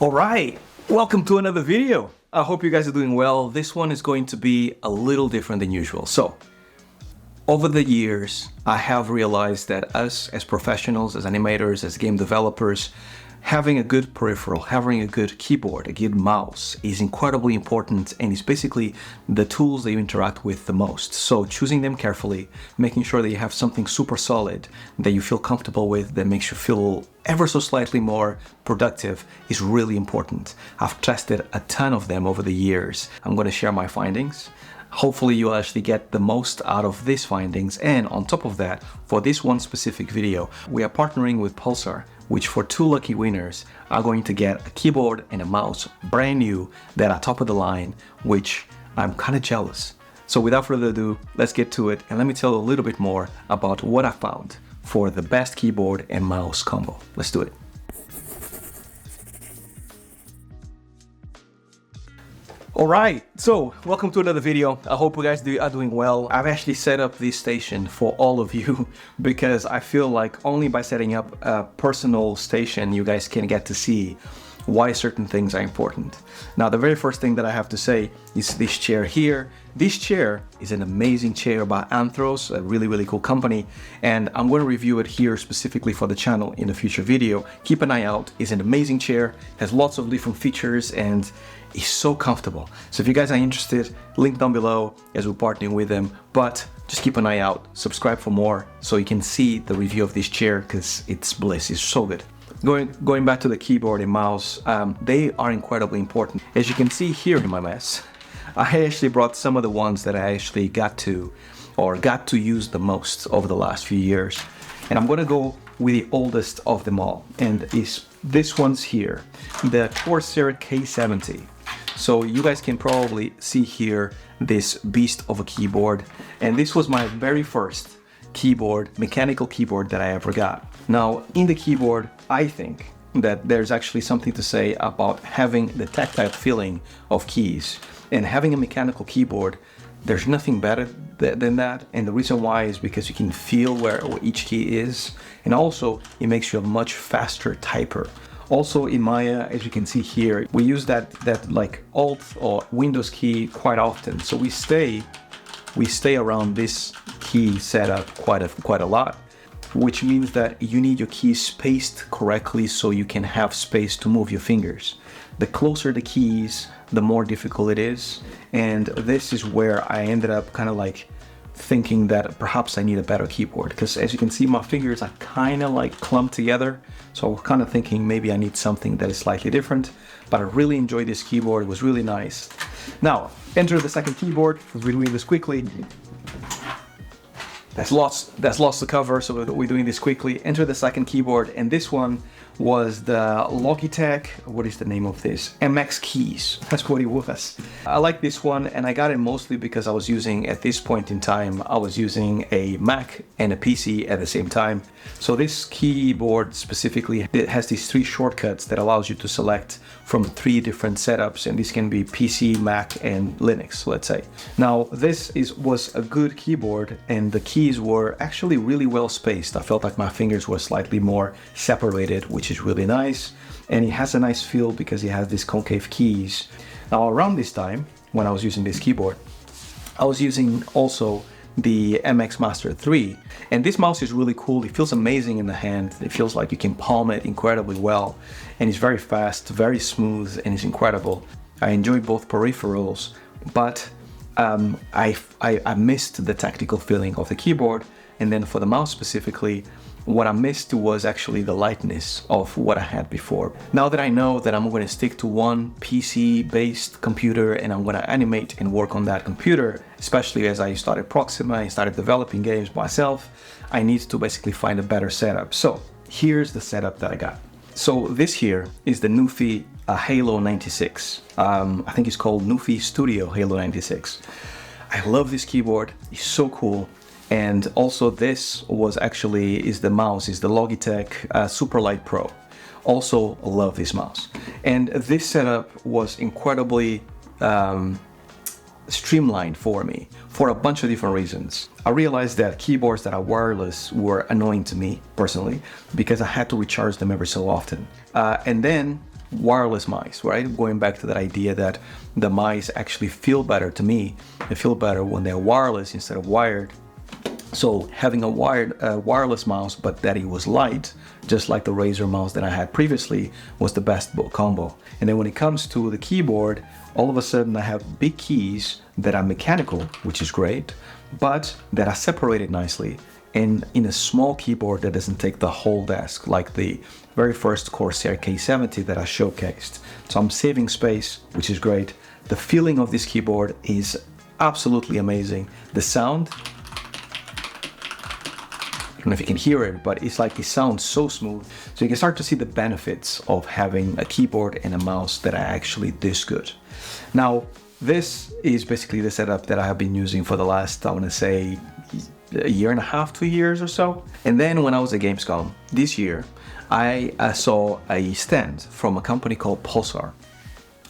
All right, welcome to another video. I hope you guys are doing well. This one is going to be a little different than usual. So, over the years, I have realized that us as professionals, as animators, as game developers, having a good peripheral, having a good keyboard, a good mouse is incredibly important, and it's basically the tools that you interact with the most. So choosing them carefully, making sure that you have something super solid that you feel comfortable with, that makes you feel ever so slightly more productive is really important. I've tested a ton of them over the years. I'm going to share my findings. Hopefully you'll actually get the most out of these findings, and on top of that, for this one specific video, we are partnering with Pulsar, which for 2 lucky winners are going to get a keyboard and a mouse brand new that are top of the line, which I'm kind of jealous. So without further ado, let's get to it, and let me tell you a little bit more about what I found for the best keyboard and mouse combo. Let's do it. Alright, so welcome to another video. I hope you guys are doing well. I've actually set up this station for all of you because I feel like only by setting up a personal station you guys can get to see why certain things are important. Now, the very first thing that I have to say is this chair here. This chair is an amazing chair by Anthros, a really cool company, and I'm going to review it here specifically for the channel in a future video. Keep an eye out. It's an amazing chair, has lots of different features, and is so comfortable. So if you guys are interested, link down below as we're partnering with them, but just keep an eye out, subscribe for more so you can see the review of this chair because it's bliss, it's so good. Going back to the keyboard and mouse, they are incredibly important. As you can see here in my mess, I actually brought some of the ones that I actually got to use the most over the last few years. And I'm gonna go with the oldest of them all, and is this one's here, the Corsair K70. So you guys can probably see here this beast of a keyboard, and this was my very first keyboard, mechanical keyboard that I ever got. Now, in the keyboard, I think that there's actually something to say about having the tactile feeling of keys, and having a mechanical keyboard, there's nothing better than that. And the reason why is because you can feel where each key is, and also it makes you a much faster typer. Also in Maya, as you can see here, we use that like Alt or Windows key quite often. So we stay around this key setup quite a lot, which means that you need your keys spaced correctly so you can have space to move your fingers. The closer the keys, the more difficult it is, and this is where I ended up kind of like thinking that perhaps I need a better keyboard, because as you can see my fingers are kind of like clumped together, so I was kind of thinking maybe I need something that is slightly different. But I really enjoyed this keyboard, it was really nice. Now, enter the second keyboard. We're doing this quickly. That's lots to cover, so we're doing this quickly. Enter the second keyboard, and this one was the Logitech, what is the name of this? MX keys, that's what it was. I like this one, and I got it mostly because I was using, at this point in time, I was using a Mac and a PC at the same time. So this keyboard specifically, it has these 3 shortcuts that allows you to select from 3 different setups, and this can be PC, Mac, and Linux, let's say. Now, this was a good keyboard, and the keys were actually really well spaced. I felt like my fingers were slightly more separated, which is really nice, and it has a nice feel because it has these concave keys. Now, around this time, when I was using this keyboard, I was using also the MX Master 3, and this mouse is really cool. It feels amazing in the hand. It feels like you can palm it incredibly well, and it's very fast, very smooth, and it's incredible. I enjoy both peripherals, but I missed the tactical feeling of the keyboard, and then for the mouse specifically, what I missed was actually the lightness of what I had before. Now that I know that I'm going to stick to one PC-based computer and I'm going to animate and work on that computer, especially as I started Proxima and started developing games myself, I need to basically find a better setup. So here's the setup that I got. So this here is the Nuphy Halo 96. I think it's called Nuphy Studio Halo 96. I love this keyboard, it's so cool. And also this is the mouse, is the Logitech Superlight Pro. Also love this mouse. And this setup was incredibly streamlined for me for a bunch of different reasons. I realized that keyboards that are wireless were annoying to me personally because I had to recharge them every so often. And then wireless mice, right? Going back to that idea that the mice actually feel better to me. They feel better when they're wireless instead of wired. So having a wireless mouse, but that it was light, just like the Razer mouse that I had previously, was the best combo. And then when it comes to the keyboard, all of a sudden I have big keys that are mechanical, which is great, but that are separated nicely and in a small keyboard that doesn't take the whole desk, like the very first Corsair K70 that I showcased. So I'm saving space, which is great. The feeling of this keyboard is absolutely amazing. The sound, I don't know if you can hear it, but it's like it sounds so smooth. So you can start to see the benefits of having a keyboard and a mouse that are actually this good. Now, this is basically the setup that I have been using for the last, I want to say, a year and a half, 2 years or so. And then when I was at Gamescom this year, I saw a stand from a company called Pulsar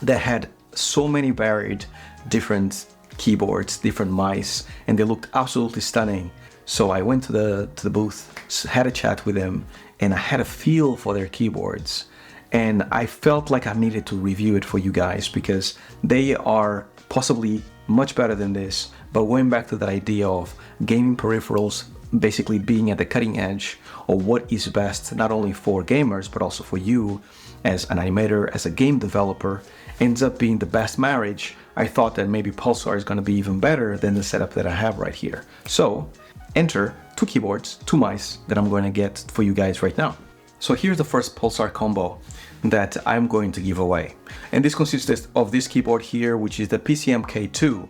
that had so many varied different keyboards, different mice, and they looked absolutely stunning. So I went to the booth, had a chat with them, and I had a feel for their keyboards. And I felt like I needed to review it for you guys because they are possibly much better than this. But going back to that idea of gaming peripherals basically being at the cutting edge of what is best, not only for gamers, but also for you as an animator, as a game developer, ends up being the best marriage. I thought that maybe Pulsar is going to be even better than the setup that I have right here. So enter 2 keyboards, 2 mice that I'm going to get for you guys right now. So here's the first Pulsar combo that I'm going to give away. And this consists of this keyboard here, which is the PCMK 2.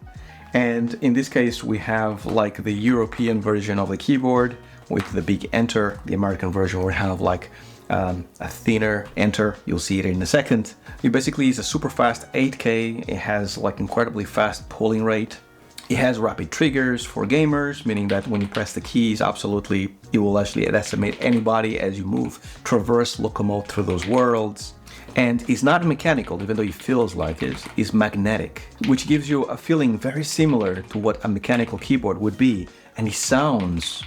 And in this case, we have like the European version of the keyboard with the big enter. The American version will have like a thinner enter. You'll see it in a second. It basically is a super fast 8K. It has like incredibly fast polling rate. It has rapid triggers for gamers, meaning that when you press the keys, absolutely, it will actually estimate anybody as you move, traverse, locomote through those worlds. And it's not mechanical, even though it feels like it, it's magnetic, which gives you a feeling very similar to what a mechanical keyboard would be. And it sounds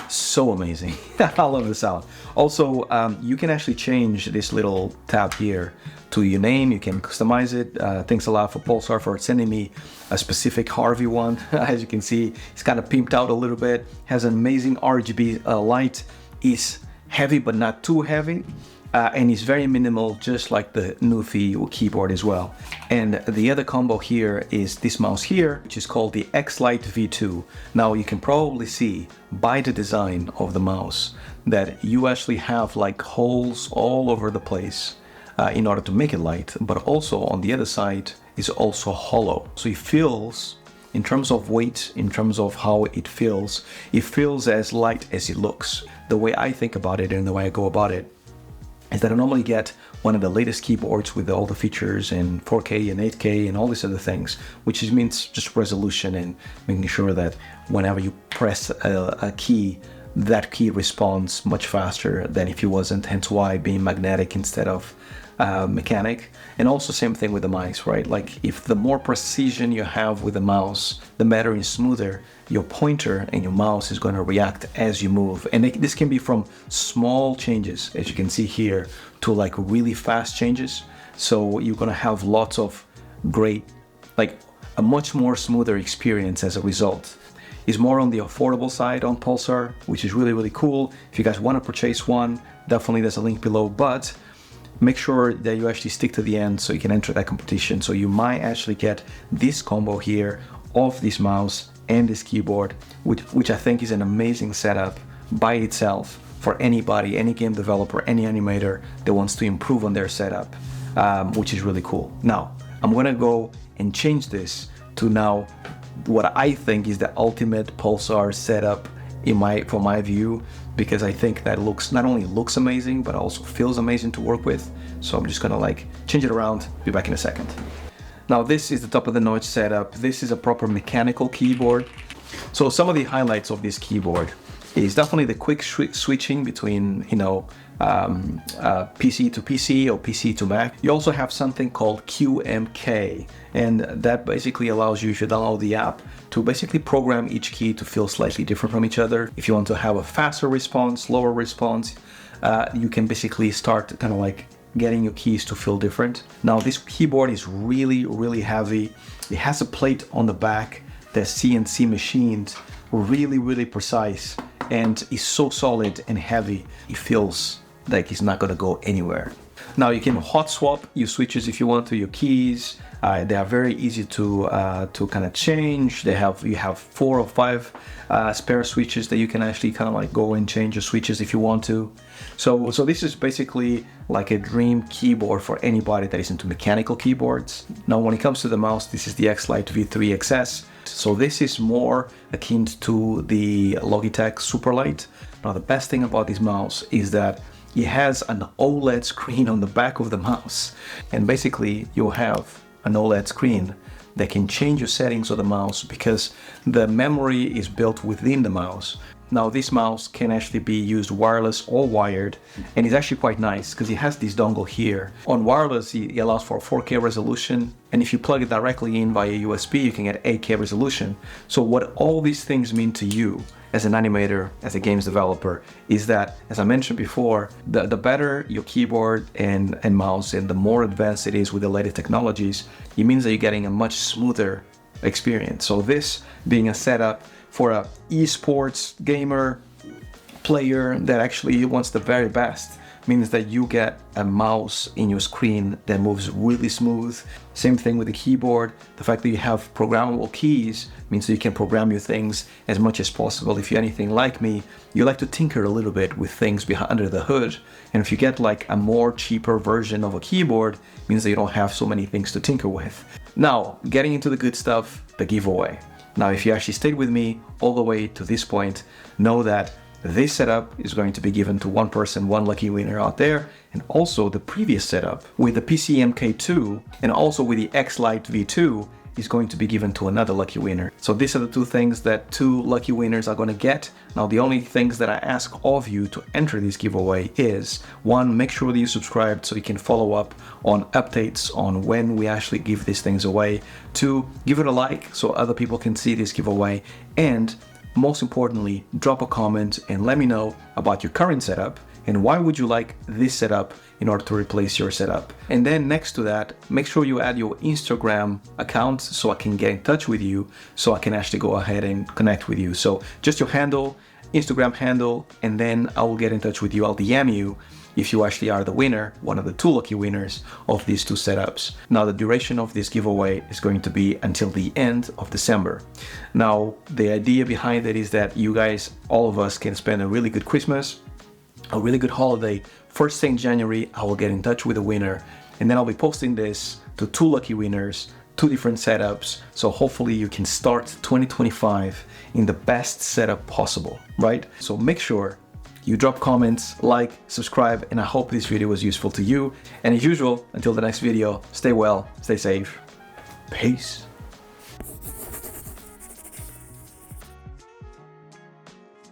so amazing. I love the sound. Also, you can actually change this little tab here to your name. You can customize it. Thanks a lot for Pulsar for sending me a specific Harvey one. As you can see, it's kind of pimped out a little bit. Has an amazing RGB light. Is heavy but not too heavy. And it's very minimal, just like the Nuphy keyboard as well. And the other combo here is this mouse here, which is called the Xlite V2. Now you can probably see by the design of the mouse that you actually have like holes all over the place in order to make it light, but also on the other side is also hollow. So it feels, in terms of weight, in terms of how it feels as light as it looks. The way I think about it and the way I go about it is that I normally get one of the latest keyboards with all the features and 4K and 8K and all these other things, which means just resolution and making sure that whenever you press a key, that key responds much faster than if it wasn't, hence why being magnetic instead of mechanic. And also same thing with the mice, right? Like if the more precision you have with the mouse, the better and smoother your pointer and your mouse is going to react as you move. And this can be from small changes, as you can see here, to like really fast changes. So you're going to have lots of great, like a much more smoother experience as a result. It's more on the affordable side on Pulsar, which is really, really cool. If you guys want to purchase one, definitely there's a link below, but make sure that you actually stick to the end so you can enter that competition. So you might actually get this combo here of this mouse and this keyboard, which I think is an amazing setup by itself for anybody, any game developer, any animator that wants to improve on their setup, which is really cool. Now, I'm gonna go and change this to now what I think is the ultimate Pulsar setup from my view, because I think that not only looks amazing, but also feels amazing to work with. So I'm just gonna like change it around, be back in a second. Now this is the top of the notch setup. This is a proper mechanical keyboard. So some of the highlights of this keyboard is definitely the quick switching between, PC to PC or PC to Mac. You also have something called PCMK, and that basically allows you to download the app to basically program each key to feel slightly different from each other. If you want to have a faster response, slower response, you can basically start kind of like getting your keys to feel different. Now this keyboard is really heavy. It has a plate on the back that's CNC machined, really precise, and is so solid and heavy. It feels like it's not gonna go anywhere. Now you can hot swap your switches if you want to, your keys. They are very easy to kind of change. You have 4 or 5 spare switches that you can actually kind of like go and change your switches if you want to. So this is basically like a dream keyboard for anybody that is into mechanical keyboards. Now when it comes to the mouse, this is the Xlite V3 XS. So this is more akin to the Logitech Superlight. Now the best thing about this mouse is that it has an OLED screen on the back of the mouse, and basically you'll have an OLED screen that can change your settings of the mouse because the memory is built within the mouse. Now this mouse can actually be used wireless or wired, and it's actually quite nice because it has this dongle here. On wireless it allows for 4K resolution, and if you plug it directly in via USB you can get 8K resolution. So what all these things mean to you as an animator, as a games developer, is that, as I mentioned before, the better your keyboard and mouse and the more advanced it is with the latest technologies, it means that you're getting a much smoother experience. So this being a setup for a esports gamer player that actually wants the very best means that you get a mouse in your screen that moves really smooth. Same thing with the keyboard. The fact that you have programmable keys means that you can program your things as much as possible. If you're anything like me, you like to tinker a little bit with things under the hood. And if you get like a more cheaper version of a keyboard, it means that you don't have so many things to tinker with. Now, getting into the good stuff, the giveaway. Now, if you actually stayed with me all the way to this point, know that this setup is going to be given to one person, one lucky winner out there, and also the previous setup with the PCMK2 and also with the Xlite V2 is going to be given to another lucky winner. So these are the 2 things that 2 lucky winners are going to get. Now the only things that I ask of you to enter this giveaway is 1, make sure that you subscribe so you can follow up on updates on when we actually give these things away. 2, give it a like so other people can see this giveaway, and most importantly, drop a comment and let me know about your current setup and why would you like this setup in order to replace your setup. And then next to that, make sure you add your Instagram account so I can get in touch with you, so I can actually go ahead and connect with you. So just your handle, Instagram handle, and then I will get in touch with you. I'll DM you if you actually are the winner, one of the 2 lucky winners of these 2 setups. Now the duration of this giveaway is going to be until the end of December. Now the idea behind it is that you guys, all of us, can spend a really good Christmas, a really good holiday. First thing January, I will get in touch with the winner, and then I'll be posting this to 2 lucky winners, 2 different setups. So hopefully you can start 2025 in the best setup possible, right? So make sure you drop comments, like, subscribe, and I hope this video was useful to you. And as usual, until the next video, stay well, stay safe, peace.